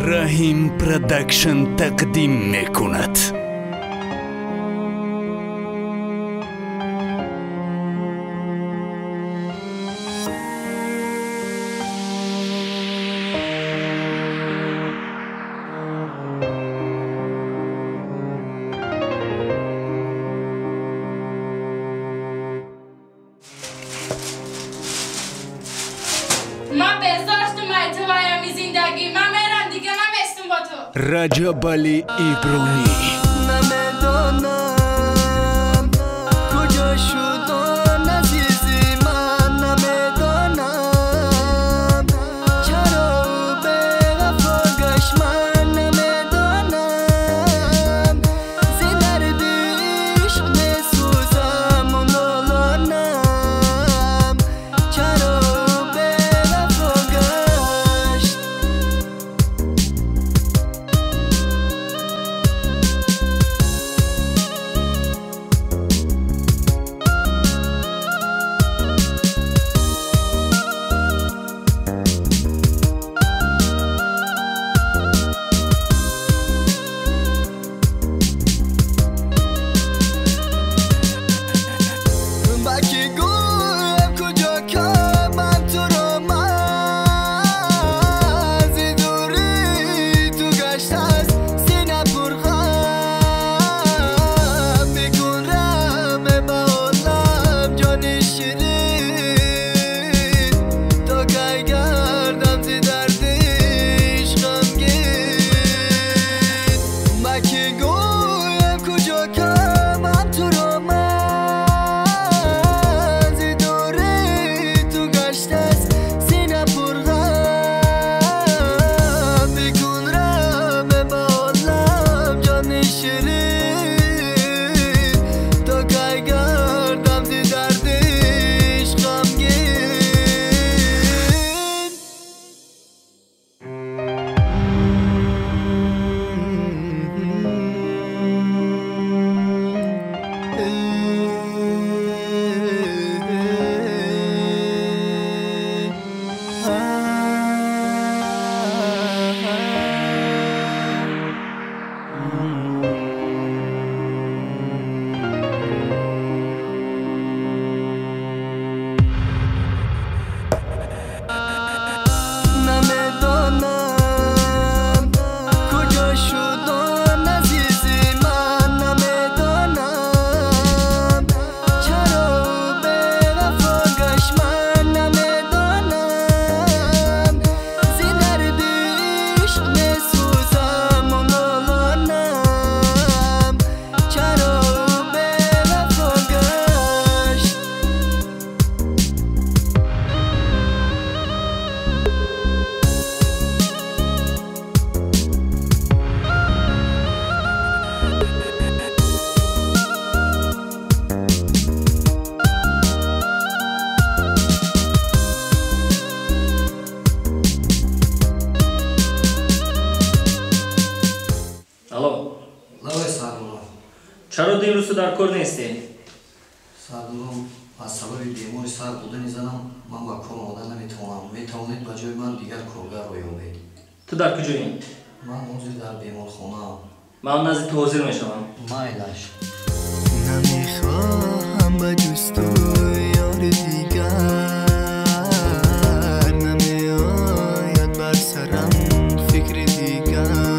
راهیم پروداکشن تقدیم میکند. Rajabali Ibroni. چرا دیروز در کار نیستی؟ سردارم از سبب بیماری سر بودن زنم من با کار آمدن نمیتوانم. میتوانید به جای من دیگر کارگر بیاورید. تو در کجایی؟ من حاضر در بیمارخانه. من نزد تو حاضر میشوم. مایلش نمیخواهم به جست و یار دیگر، نمیآید بر سرم فکر دیگر.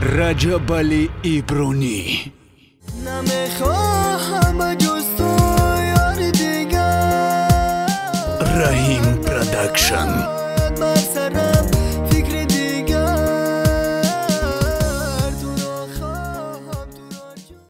Rajabali Ibroni. RAHIM Production.